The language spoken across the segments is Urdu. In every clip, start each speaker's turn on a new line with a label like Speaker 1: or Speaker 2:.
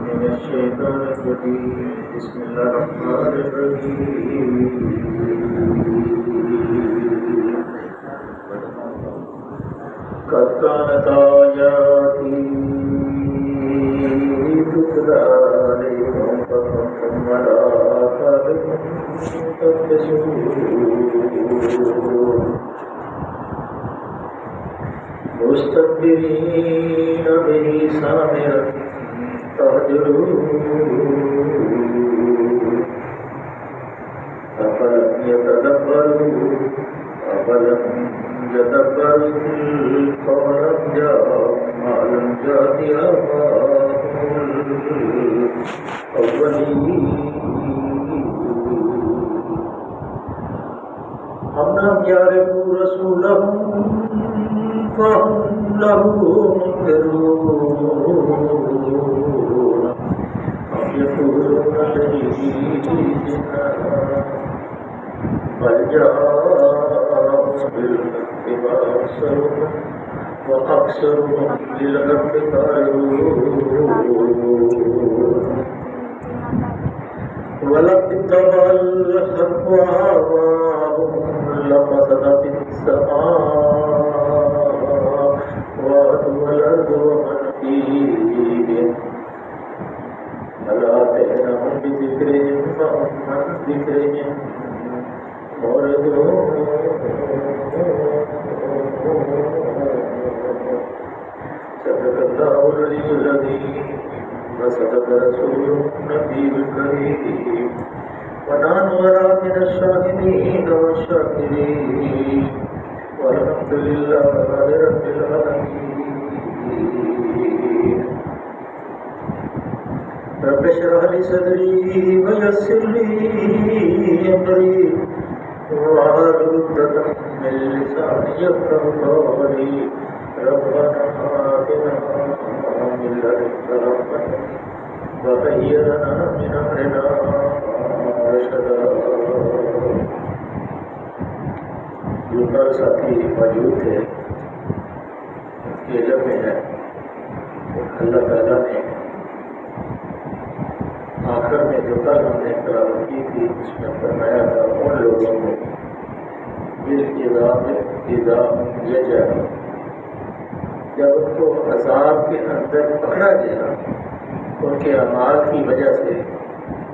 Speaker 1: من الشيطان الرجيم بسم الله الرحمن الرحيم قد كانت آياتي تتلى عليكم فكنتم على آثاركم تقتسمون مستكبرين به سامرا تهجرون أفلم يتدبروا القول أم جاءهم ما لم يأت آباءهم الأولين أم لم يعرفوا رسولهم فهم له منكرون أم يقولون لدينا بل جاءهم بالحق وأكثرهم للحق كارهون ولو اتبع الحق أهواءهم لفسدت السماوات والأرض ومن فيهن ألا تأتهم بذكرهم فهم عن ذكرهم معرضون صدق الله العلي العظيم وصدق رسوله النبي الكريم ونحن على من الشاهدين والشاكرين والحمد لله رب العالمين رب اشرح لي صدري ويسر لي أمري واحلل عقدة من لساني يفقهوا قولي ربنا آتنا من لدنك رحمة وهيئ لنا من أمرنا رشدا. جو کل ساتھی موجود تھے ان کی علم میں ہے اللہ تعالیٰ نے آخر میں جو کل ہم نے تلاوت کی تھی اس میں فرمایا تھا ان لوگوں کو جب ان کو عذاب کے اندر پکڑا گیا ان کے اعمال کی وجہ سے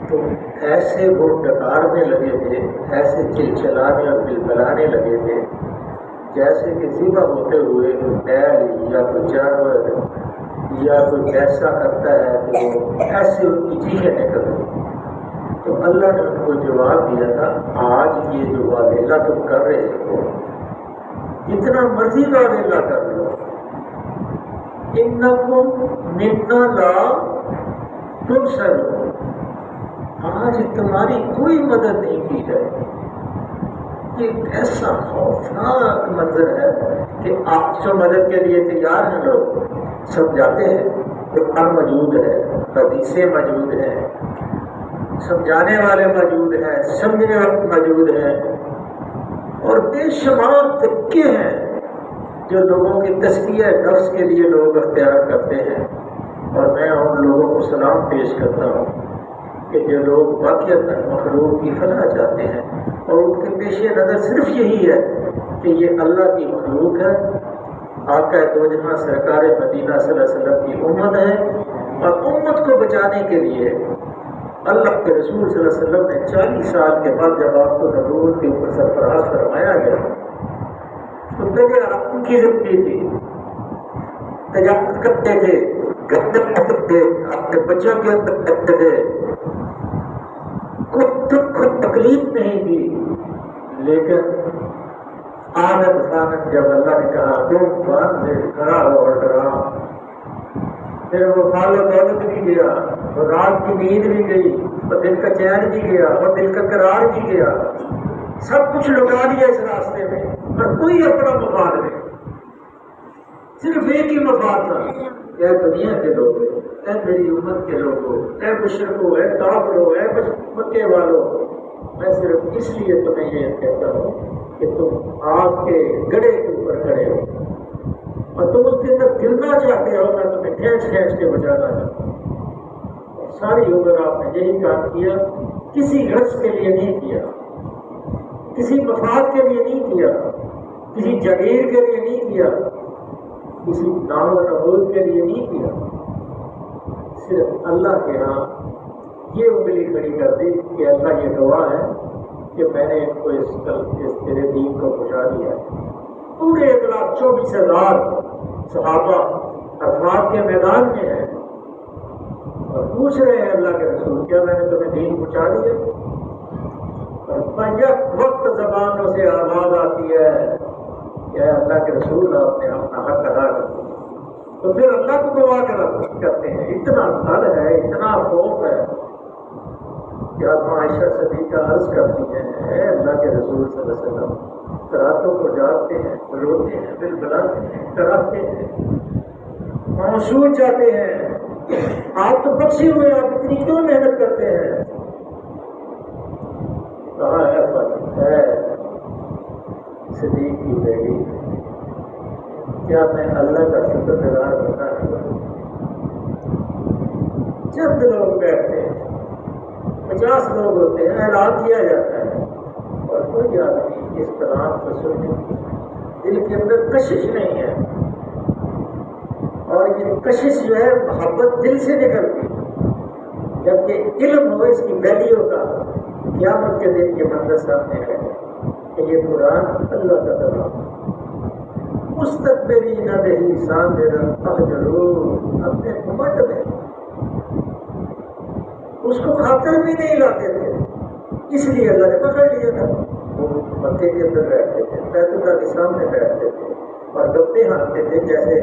Speaker 1: تو ایسے وہ ڈکارنے لگے تھے، ایسے چلچلانے اور بلبلانے لگے تھے جیسے کہ ذبح ہوتے ہوئے بیل یا کوئی جانور یا کوئی ایسا کرتا ہے کہ وہ ایسے ان کی چیزیں نکل رہی. تو اللہ نے ان کو جواب دیا تھا آج یہ جو واویلا تم کر رہے ہو جتنا مرضی واویلا کر لو انکم منا لا تنصرون، آج تمہاری کوئی مدد نہیں کی جائے. یہ ایسا خوفناک منظر ہے کہ آپ جو مدد کے لیے تیار ہیں لوگ سب جاتے ہیں، قرآن موجود ہے، حدیثیں موجود ہیں، سمجھانے والے موجود ہیں، سمجھنے والے موجود ہیں، اور بے شمار طریقے ہیں جو لوگوں کی تزکیہ نفس کے لیے لوگ اختیار کرتے ہیں. اور میں ان لوگوں کو سلام پیش کرتا ہوں کہ جو لوگ واقعات مخلوق کی فلاح چاہتے ہیں اور ان کے پیش نظر صرف یہی ہے کہ یہ اللہ کی مخلوق ہے، آقا دو جہاں سرکار مدینہ صلی اللہ علیہ وسلم کی امت ہے، اور امت کو بچانے کے لیے اللہ کے رسول صلی اللہ علیہ وسلم نے 40 سال کے بعد جب آپ کو نبوت کے اوپر سرفراز فرمایا گیا تو پہلے آپ کی زندگی تھی، تجاوز کرتے تھے، گندے کرتے تھے، اپنے بچوں کے اندر کرتے تھے، کوئی دکھ تکلیف نہیں تھی. لیکن آمد فانت جب اللہ نے کہا تم بات سے کھڑا ہو اور ڈرا، پھر وہ مال و دولت بھی گیا، اور رات کی نیند بھی گئی، اور دل کا چین بھی گیا، اور دل کا قرار بھی گیا، سب کچھ لٹا دیا اس راستے میں، اور کوئی اپنا مفاد نہیں، صرف ایک ہی مفاد تھا. اے دنیا کے لوگوں، اے میری امت کے لوگوں، اے مشرکوں، اے کافروں، اے مکے والوں، میں صرف اس لیے تمہیں یہ کہتا ہوں کہ تم آگ کے گڑھے کے اوپر کھڑے ہو اور تم اس کے اندر گرنا چاہتے ہو، میں تمہیں کھینچ کھینچ کے بچانا چاہتا ہوں. ساری عمر آپ نے یہی کام کیا، کسی غرض کے لیے نہیں کیا، کسی مفاد کے لیے نہیں کیا، کسی جگیر کے لیے نہیں کیا، کسی نام و نمود کے لیے نہیں کیا، صرف اللہ کے ہاں یہ انگلی کھڑی کر دی کہ اللہ یہ گواہ ہے کہ میں نے ان کو اس تیرے دین کو پہنچا دیا ہے۔ پورے 1,24,000 صحابہ افراد کے میدان میں ہیں اور پوچھ رہے ہیں اللہ کے رسول کیا میں نے تمہیں دین پہنچا دیا؟ اور یک وقت زبانوں سے آواز آتی ہے کہ اللہ کے رسول آپ نے اپنا حق ادا کر دیا، تو پھر اللہ کو گواہ کرتے ہیں۔ اتنا ڈر ہے، اتنا خوف ہے کہ عائشہ صدیقہ عرض کرتی ہیں اے اللہ کے رسول صلی اللہ علیہ وسلم، راتوں کو جاگتے ہیں، روتے ہیں، دل بلاتے ہیں، کراتے ہیں، معصوم جاتے ہیں، آپ تو بخشے ہوئے، آپ اتنی کیوں محنت کرتے ہیں؟ کہا ہے صدیق کی بیٹی، کیا میں اللہ کا شکر گزار بنا ہوں؟ چند لوگ بیٹھتے ہیں، 50 لوگ ہوتے ہیں، اعلان کیا جاتا ہے اور کوئی آدمی اس کلام کو سننے کی دل کے اندر کشش نہیں ہے، اور یہ کشش جو ہے محبت دل سے نکلتی، جبکہ علم ہو اس کی ویلیو کا، قیامت کے دن یہ منظر سامنے ہے کہ یہ قرآن اللہ کا کلام مستقبلین بہ سامرا اجروا، اپنے گھمنڈ میں اس کو خاطر بھی نہیں لاتے تھے، اس لیے اللہ نے پکڑ لیا تھا۔ وہ مکے کے اندر بیٹھتے تھے، بیت اللہ کے سامنے بیٹھتے تھے اور گپے ہانکتے تھے، جیسے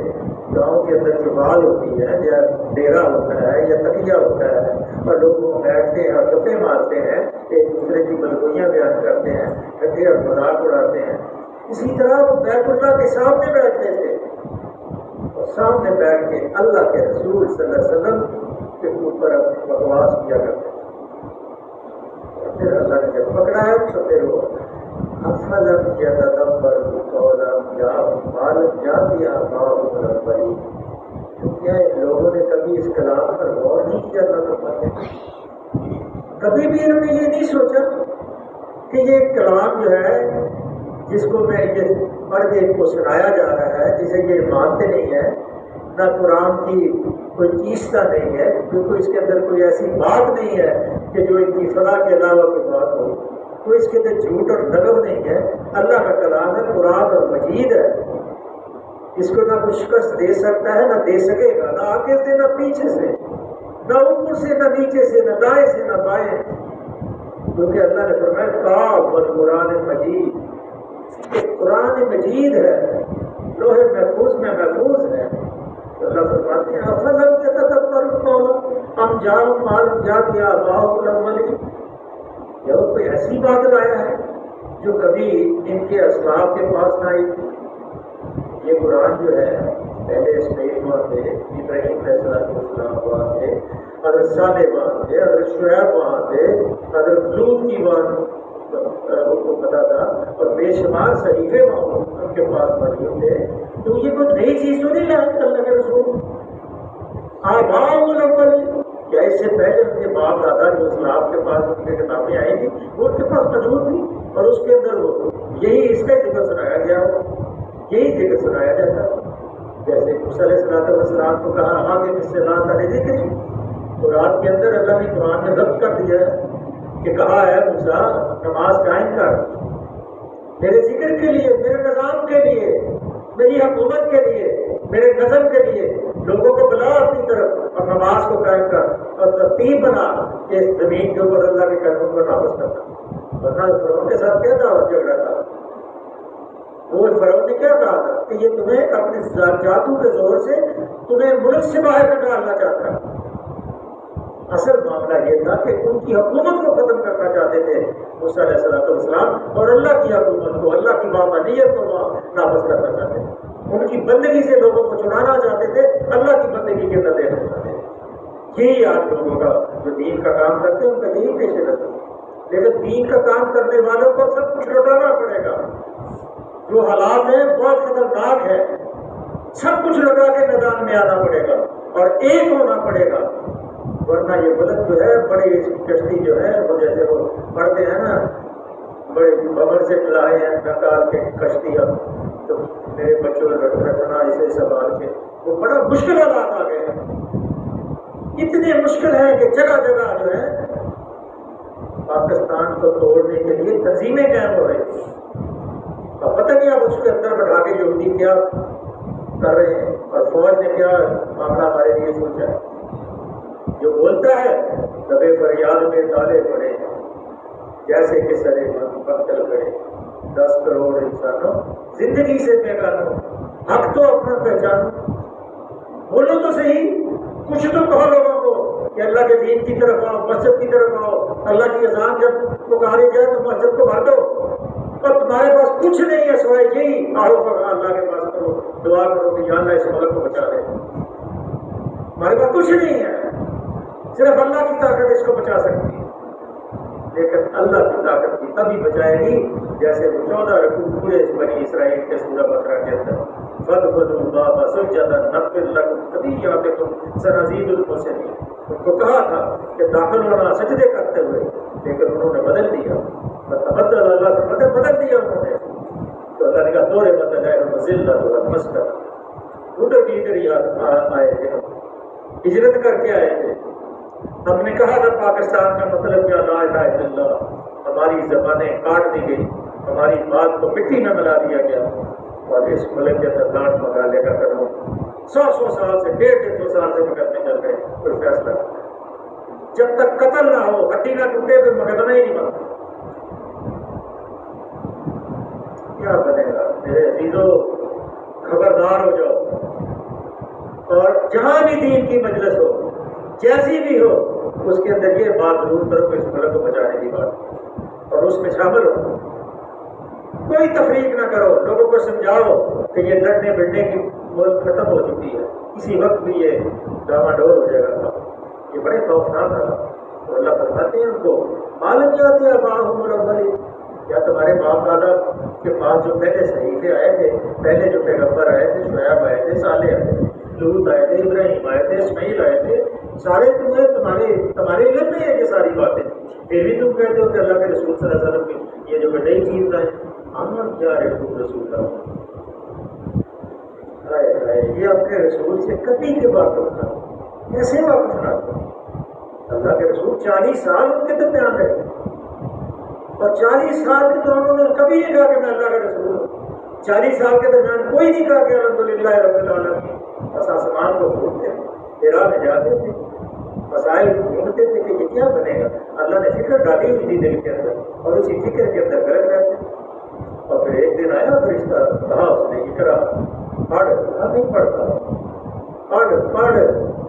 Speaker 1: گاؤں کے اندر جو بال ہوتی ہے یا ڈیرا ہوتا ہے یا تکیہ ہوتا ہے اور لوگ بیٹھتے ہیں اور گپے مارتے ہیں، ایک دوسرے کی بدگوئیاں بیان کرتے ہیں، ٹھٹے اور مذاق اڑاتے ہیں، اسی طرح وہ بیت اللہ کے سامنے بیٹھتے تھے اور سامنے بیٹھ کے اللہ کے رسول صلی اللہ علیہ وسلم کے اوپر اپنی بکواس کیا کرتے تھے۔ اور پھر اللہ نے جب پکڑا ہے تو پھر وہ افلم یتدبروا قولا جاء آباؤہم الاولین، کیا ان لوگوں نے کبھی اس کلام پر غور نہیں کیا؟ کبھی بھی انہوں نے یہ نہیں سوچا کہ یہ کلام جو ہے جس کو میں یہ پڑھ کے ان کو سنایا جا رہا ہے، جسے یہ مانتے نہیں ہیں، نہ قرآن کی کوئی چیزتا نہیں ہے، کیونکہ اس کے اندر کوئی ایسی بات نہیں ہے کہ جو ان کی فلاح کے علاوہ کوئی بات ہو، کوئی اس کے اندر جھوٹ اور لغو نہیں ہے، اللہ کا کلام ہے، قرآن اور مجید ہے، اس کو نہ کوئی شکست دے سکتا ہے نہ دے سکے گا، نہ آگے سے نہ پیچھے سے، نہ اوپر سے نہ نیچے سے، نہ دائیں سے نہ بائیں، کیونکہ اللہ نے فرمایا کاف والقرآن مجید، کہ قرآن مجید ہے، لوح محفوظ میں محفوظ ہے۔ تو اللہ فرماتے ہیں افلم یتدبروا القول ام جاءہم ما لم یأت آباؤہم الاولین، یا وہ کوئی ایسی بات لایا ہے جو کبھی ان کے اسلاف کے پاس نہ آئی تھی۔ یہ قرآن جو ہے پہلے اسماعیل وہاں تھے، ابراہیم علیہ السلام وہاں تھے، حضرت صالح وہاں تھے، حضرت شعیب وہاں تھے، حضرت لوط کی بات ان کو پتا تھا، اور بے شمار صحیفے وہاں ان کے پاس موجود تھے۔ تو یہ کوئی نئی چیز تو نہیں لایا اللہ کے رسول؟ آباؤہم الاولین، کیا اس سے پہلے ان کے باپ دادا جو اسلام کے پاس ان کے کتابیں آئی تھی وہ ان کے پاس موجود تھی، اور اس کے اندر وہ یہی اس کا ذکر سنایا گیا ہو، یہی ذکر سنایا جاتا ہے۔ جیسے موسیٰ علیہ السلام کو کہا آگے اس سے لا تعالی ذکری، قرآن کے اندر اللہ نے قرآن میں ضبط کر دیا ہے کہ کہا ہے موسیٰ نماز قائم کر، میرے ذکر کے لیے، میرے نظام کے لیے، میری حکومت کے لیے، میرے نظم کے لیے لوگوں کو بلا اپنی طرف اور نماز کو قائم کر اور ترتیب بنا کہ اس زمین کے اوپر اللہ کے قانون کو نافذ کرنا۔ ورنہ فرعون کے ساتھ کیا دعوت جھگڑا تھا؟ وہ فرعون نے کیا کہا تھا کہ یہ تمہیں اپنے جادو کے زور سے تمہیں ملک سے باہر نکالنا چاہتا ہے۔ اصل معاملہ یہ تھا کہ ان کی حکومت کو ختم کرنا چاہتے تھے موسیٰ علیہ السلام، اور اللہ کی حکومت کو، اللہ کی بابانیت کو نافذ کرنا چاہتے تھے۔ ان کی بندگی سے لوگوں کو چھڑانا چاہتے تھے، اللہ کی بندگی کے اندر دینا چاہتے تھے۔ یہی آج لوگوں کا جو دین کا کام کرتے ہیں ان کا یہی پیش نظر ہے، لیکن دین کا کام کرنے والوں کو سب کچھ لوٹانا پڑے گا۔ جو حالات ہیں بہت خطرناک ہے، سب کچھ لوٹا کے میدان میں آنا پڑے گا اور ایک ہونا پڑے گا، ورنہ یہ ملک جو ہے بڑی کشتی جو ہے وہ جیسے وہ پڑھتے ہیں نا بڑے ببر سے لائے ہیں نکال کے کشتی، اب تو میرے بچوں نے رکھنا اسے سنبھال کے، وہ بڑا مشکل حالات آ گئے ہیں، اتنے مشکل ہے کہ جگہ جگہ جو ہے پاکستان کو توڑنے کے لیے تنظیمیں قائم ہو رہی تھیں۔ اب پتہ نہیں آپ اس کے اندر بٹھا کے یہودی کیا کر رہے ہیں اور فوج نے کیا معاملہ ہمارے لیے سوچا ہے۔ جو بولتا ہے دبے فریاد میں تالے پڑے جیسے کہ سرے پتل کرے 10 کروڑ انسانوں زندگی سے بیگانوں، حق تو اپنا پہچانو، بولو تو صحیح، کچھ تو کہو لوگوں کو کہ اللہ کے دین کی طرف آؤ، مسجد کی طرف آؤ، اللہ کی اذان جب پکاری جائے تو مسجد کو بھر دو، اور تمہارے پاس کچھ نہیں ہے سوائے یہی آؤ فقہ اللہ کے پاس کرو، دعا کرو کہ یا اللہ اس ملک کو بچا لے۔ ہمارے پاس کچھ نہیں ہے، صرف اللہ کی طاقت اس کو بچا سکتی ہے، لیکن اللہ کی طاقت کی تبھی بچائے گی جیسے وہ 14 رکوع پورے بنی اسرائیل کے سورہ بقرہ کے اندر فَادْخُلُوا الْبَابَ سُجَّدًا نَغْفِرْ لَكُمْ خَطِيئَاتِكُمْ سَنَزِيدُ الْمُحْسِنِينَ۔ ان کو کہا تھا کہ داخل ہونا سجدے کرتے ہوئے، لیکن انہوں نے بدل دیا، فتبدل اللہ سے بدل دیا انہوں نے، تو اللہ نے کہا دورے بدل ہے ذلت والمسکنۃ، ادھر بھی ادھر یاد آئے تھے، ہجرت کر کے آئے تھے۔ ہم نے کہا تھا پاکستان کا مطلب کیا، لا الہ الا اللہ، ہماری زبانیں کاٹ دی گئی، ہماری بات کو مٹی میں ملا دیا گیا، اور اس ملک کے اندر لانٹ مقالے کا کروں 100 سال سے 150 سال سے مقدمے چل رہے، کوئی فیصلہ جب تک قتل نہ ہو، ہڈی نہ ٹوٹے، کوئی مقدمہ ہی نہیں بنتا۔ کیا بنے گا میرے عزیزو؟ خبردار ہو جاؤ، اور جہاں بھی دین کی مجلس ہو، جیسی بھی ہو، اس کے اندر یہ بات ضرور کرو کہ اس ملک کو بچانے کی بات، اور اس میں شامل ہو، کوئی تفریق نہ کرو، لوگوں کو سمجھاؤ کہ یہ لڑنے بڑھنے کی ملک ختم ہو چکی ہے، کسی وقت بھی یہ ڈاما ڈول ہو جائے گا۔ یہ بڑے خوفناک تھا، تو اللہ فرماتے ہیں ان کو معلوم جاتے ہیں باہم الاولی، یا تمہارے باپ دادا کے پاس جو پہلے صحیفے آئے تھے، پہلے جو پیغمبر آئے تھے، شعیب آئے تھے، صالح آئے تھے، لوط آئے تھے، ابراہیم آئے تھے، اسماعیل آئے تھے، سارے تمہارے علم میں ہے یہ ساری باتیں، پھر بھی تم کہتے ہو کہ اللہ کے رسول صلی اللہ علیہ وسلم کی یہ جو نئی چیز لائے، ہم کیا رسول اللہ، یہ اپنے رسول سے کبھی کے بات ہوتا کیسے واپس نہ ہوتا؟ اللہ کے رسول 40 سال ان کے درمیان رہے، اور 40 سال کے دوران انہوں نے کبھی نہیں کہا کہ میں اللہ کا رسول ہوں۔ 40 سال کے درمیان کوئی نہیں کہا کہ الحمدللہ رب العالمین، بس آسمان کو ڈھونڈتے تھے، ہرا میں جاتے تھے، مسائل ڈھونڈتے تھے کہ یہ کیا بنے گا، اللہ نے فکر ڈالی ہوئی تھی دل کے اندر، اور اسی فکر کے اندر گرک رہتے، اور پھر ایک دن آیا فرشتہ، کہا اس نے اقرا پڑھ، نہیں پڑھتا، پڑھ،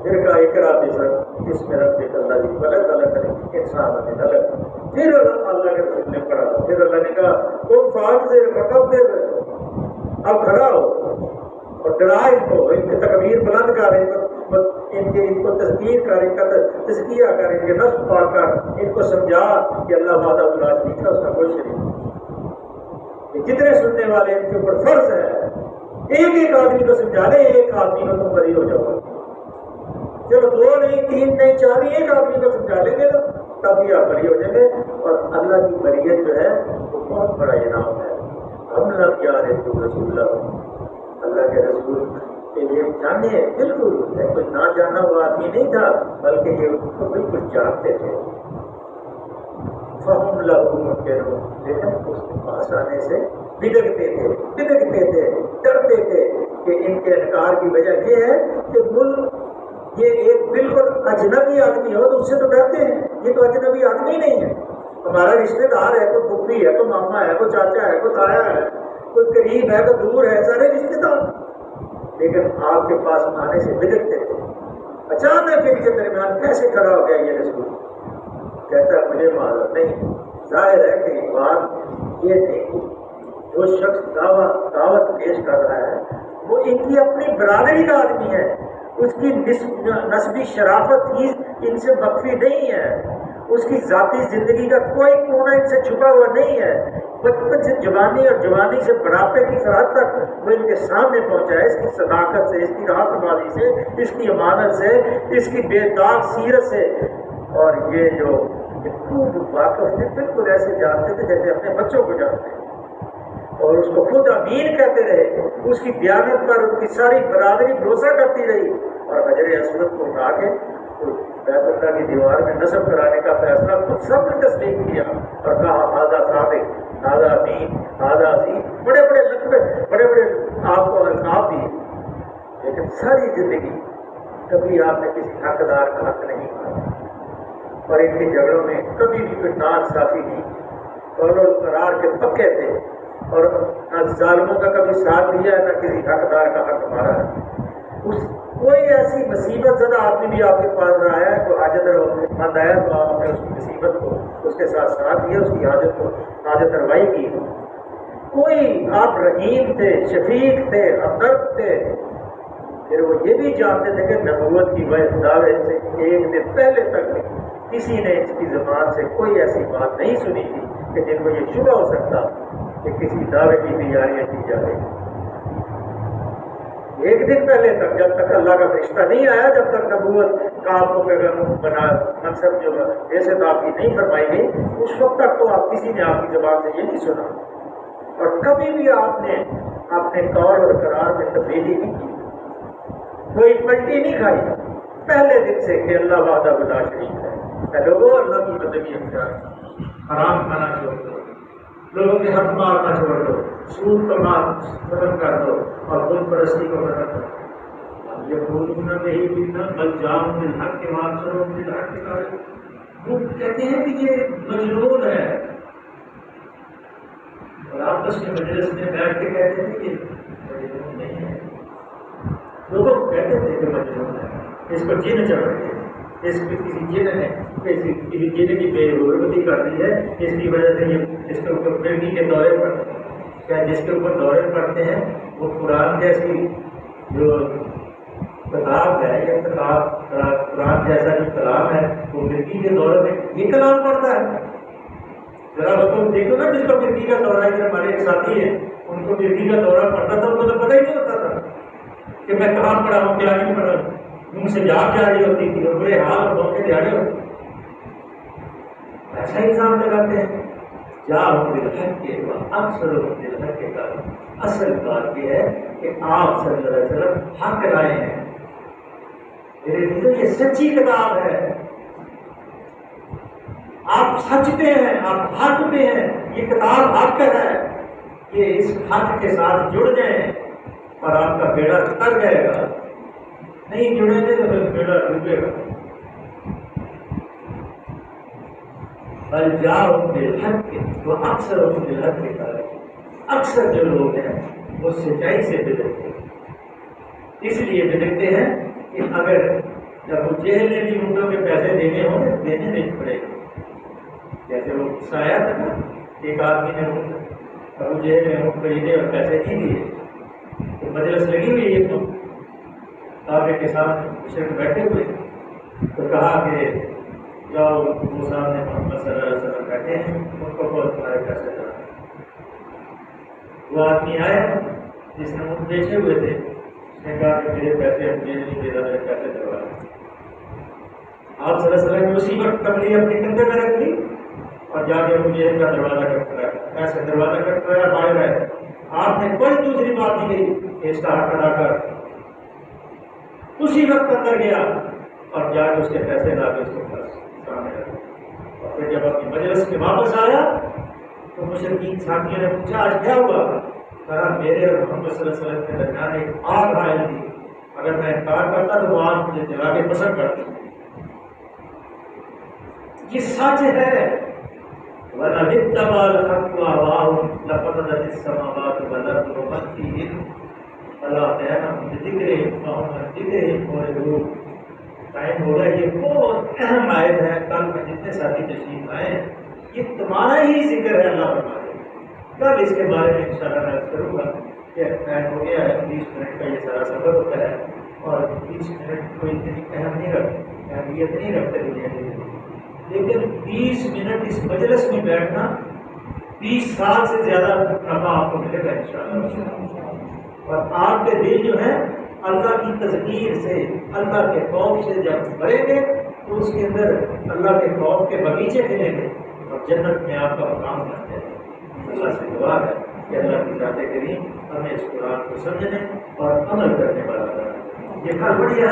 Speaker 1: پھر کہا اقرا باسم اس میں رب اللہ جی غلط الگ انسان نے الگ، پھر اللہ کے رسول نے پڑھا، پھر اللہ نے کہا تم فاٹ سے مکبر، اب کھڑا ہو اور ڈرا ان کو، ان کی تکبیر بلند کر، ان کو تذکیر کر، ان کا تزکیہ کر، ان کے نفس پاک کر، ان کو سمجھا کہ اللہ وحدہ لا شریک ہے، اس کا کوئی شریک نہیں، جتنے سننے والے ان کے اوپر فرض ہے، ایک آدمی کو سمجھا لے، ایک آدمی کو تم بری ہو جاؤ، چلو 2 نہیں 3 نہیں 4 نہیں، ایک آدمی کو سمجھا لیں گے نا، تب بھی آپ بری ہو جائیں گے، اور اللہ کی بریت جو ہے وہ بہت بڑا انعام ہے۔ ہم لوگ کیا رسول اللہ کے رسول کے لیے جانے بالکل کوئی نہ جانا ہوا آدمی نہیں تھا، بلکہ یہ اس کو بالکل جانتے تھے، فہم لہو منکرون، لیکن اس کے پاس آنے سے بدکتے تھے، ڈرتے تھے کہ ان کے انکار کی وجہ یہ ہے کہ ملک یہ ایک بالکل اجنبی آدمی ہو تو اس سے تو ڈرتے ہیں، یہ تو اجنبی آدمی نہیں ہے، ہمارا رشتے دار ہے، کوئی پھوپھی ہے، کوئی ماما ہے، کوئی چاچا ہے، کوئی تایا ہے، کوئی قریب ہے، کوئی دور ہے، سارے رشتے دار، لیکن آپ کے پاس آنے سے بدکتے تھے۔ اچانک ان کے درمیان کیسے کھڑا ہو گیا یہ رسول؟ کہتا ہے مجھے معلوم نہیں، ظاہر ہے کہ بات یہ نہیں، جو شخص دعوت پیش کر رہا ہے وہ ان کی اپنی برادری کا آدمی ہے، اس کی نسبی شرافت ہی ان سے مخفی نہیں ہے، اس کی ذاتی زندگی کا کوئی کونا ان سے چھپا ہوا نہیں ہے. بچپن سے جوانی اور جوانی سے بڑھاپے کی سرحد تک وہ ان کے سامنے پہنچا ہے. اس کی صداقت سے، اس کی راستبازی سے، اس کی امانت سے، اس کی بے داغ سیرت سے. اور یہ جو خوب واقف تھے، بالکل ایسے جانتے تھے جیسے اپنے بچوں کو جانتے ہیں، اور اس کو خود امین کہتے رہے. اس کی دیانت پر ان کی ساری برادری بھروسہ کرتی رہی. اور حجر اسود کو اٹھا کے بیت اللہ کی دیوار میں نصب کرانے کا فیصلہ خود سب نے تسلیم کیا اور کہا ہذا صادق، ہذا امین، ہذا عظیم. بڑے بڑے لقب، بڑے بڑے آپ کو القاب دیے، لیکن ساری زندگی کبھی آپ نے کسی حقدار کا حق نہیں مانا. اور ان کے جھگڑوں میں کبھی بھی کوئی ناانصافی نہیں. قول و قرار کے پکے تھے اور نہ ظالموں کا کبھی ساتھ دیا، نہ کسی حقدار کا حق مارا. کوئی ایسی مصیبت زدہ آدمی بھی آپ کے پاس رہا ہے، کوئی حاجت مند آیا تو آپ نے اس کی مصیبت کو اس کے ساتھ ساتھ دیا، اس کی حاجت روائی کی. کوئی آپ رحیم تھے، شفیق تھے، ہمدرد تھے. پھر وہ یہ بھی جانتے تھے کہ نبوت کی وجہ دعوے سے ایک دن پہلے تک کسی نے اس کی زبان سے کوئی ایسی بات نہیں سنی تھی کہ جن کو یہ شبہ ہو سکتا کہ کسی دعوے کی تیاریاں کی جا رہی. ایک دن پہلے تک، جب تک اللہ کا فرشتہ نہیں آیا، جب تک نبوت کا آپ کو بنا منصب جو ایسے تو آپ کی نہیں فرمائی گئی، اس وقت تک تو آپ کسی نے آپ کی زبان سے یہ نہیں سنا. اور کبھی بھی آپ نے اپنے قول اور قرار میں تبدیلی نہیں کی، کوئی پلٹی نہیں کھائی پہلے دن سے کہ اللہ وحدہ لا شریک ہے. لوگوں اللہ کی بندگی اختیار، حرام کھانا چھوڑ دو، لوگوں کے حق مارنا چھوڑ دو، سود کا مال ختم کر دو اور خود پرستی کو ختم کر دو. یہ بولنا نہیں پینا بل جام بالحق کے مال چلو بالحق کے کارے. وہ کہتے ہیں کہ یہ مجنون ہے، اور آپس میں مجلس میں بیٹھ کے کہتے ہیں کہ مجنون نہیں ہے. لوگوں کہتے تھے کہ مجنون ہے، اس کو جن چڑھ رہی ہے، اس کی کسی جن نے کسی جن کی بے حرمتی کر دی ہے، اس کی وجہ سے یہ اس کے اوپر پرگی کے دورے پڑتے ہیں. کیا جس کے اوپر دورے پڑتے ہیں وہ قرآن جیسی جو کتاب ہے، یا قرآن جیسا جو کلام ہے، وہ مرگی کے دورے میں یہ کلام پڑھتا ہے؟ ذرا اس کو دیکھو نا، جس کو مرگی کا دورہ ہے. ہمارے ایک ساتھی ہیں، ان کو مرگی کا دورہ پڑتا تھا، ان کو تو پتہ ہی نہیں ہوتا تھا کہ میں کہاں پڑھا ہوں، کیا نہیں پڑھا. منہ سے جاگ جاری ہوتی تھی اور برے حال اور دھوکے دیہڑے ہوتے. ایسا ہی الزام لگاتے ہیں. جاؤ بالحق کے اکثر بالحق کے کارن. اصل بات یہ ہے کہ آپ صلی اللہ علیہ وسلم حق لائے ہیں. میرے لیے یہ سچی کتاب ہے، آپ سچ پہ ہیں، آپ حق پہ ہیں. یہ کتاب حق ہے. یہ اس حق کے ساتھ جڑ جائیں اور آپ کا بیڑا تر جائے گا. نہیں جڑیں گے تو پھر بیڑا ڈوبے گا. بل جاؤ بالحق کے، وہ اکثر بالحق کے کارن. اکثر جو لوگ ہیں وہ سچائی سے بگڑتے ہیں. اس لیے بگڑتے ہیں کہ اگر ابو جہل نے بھی اونٹوں کے پیسے دینے ہوں گے، دینے نہیں پڑے گا. جیسے وہ قصہ آیا تھا نا، ایک آدمی نے ابو جہل نے اونٹ خریدے اور پیسے نہیں دیے، تو مجلس لگی ہوئی ہے تو کعبے کے ساتھ مشرک بیٹھے ہوئے، تو کہا کہ جاؤ وہ سامنے محمد صلی اللہ علیہ وسلم بیٹھے ہیں، ان کو بہت تمہارے پیسے دیا. وہ آدمی آیا جس نے اونٹ بیچے ہوئے تھے، اس نے کہا کہ میرے پیسے مجھے نہیں دے رہا، میرے پیسے دلوا. آپ صلی اللہ علیہ وسلم نے اسی وقت کملی اپنے کندھے میں رکھ لی اور جا کے مجھے ان کا دروازہ کھٹکھٹایا. ایسے دروازہ کھٹکھٹایا، باہر آئے. آپ نے کوئی دوسری بات نہیں کہی کہ اس کا حق ادا کر. اسی وقت اندر گیا اور جا کے اس کے پیسے لا کے اس کے پاس سامنے رکھے. اور پھر جب اپنی مجلس میں واپس آیا تو مشرکین ساتھیوں نے پوچھا آج کیا ہوا؟ کہا میرے اور محمد صلی اللہ علیہ وسلم کے درمیان ایک آگ حائل تھی، اگر میں انکار کرتا تو وہ آگ مجھے جلا کے پسند کرتی. یہ سچ ہے. وَلَوِ اتَّبَعَ الْحَقُّ أَهْوَاءَهُمْ لَفَسَدَتِ السَّمَاوَاتُ وَالْأَرْضُ وَمَنْ فِيهِنَّ فَلَا تَأْمَنُوا بِذِكْرِهِمْ فَهُمْ عَنْ ذِكْرِهِمْ مُعْرِضُونَ. ٹائم ہو گیا. یہ بہت اہم آیت ہے. کل میں جتنے ساتھی تشریف آئے ہیں، یہ تمہارا ہی ذکر ہے. اللہ فرماتے ہیں کل اس کے بارے میں انشاءاللہ میں کروں گا کہ ٹائم ہو گیا ہے. 20 منٹ کا یہ سارا سفر ہوتا ہے اور 20 منٹ کوئی اتنی اہم نہیں رکھتے، اہمیت نہیں رکھتے دنیا کے لیے.
Speaker 2: لیکن 20 منٹ اس مجلس میں بیٹھنا 20 سال سے زیادہ نفع آپ کو ملے گا انشاءاللہ۔ اور آپ کے دل جو ہے اللہ کی تذکیر سے، اللہ کے خوف سے جب بھریں گے تو اس کے اندر اللہ کے خوف کے باغیچے کھلیں گے اور جنت میں آپ کا مقام بن جائے گا۔ اللہ سے دعا ہے کہ اللہ کی ذات کریم ہمیں اس قرآن کو سمجھنے اور عمل کرنے والا بنائے۔ یہ بڑی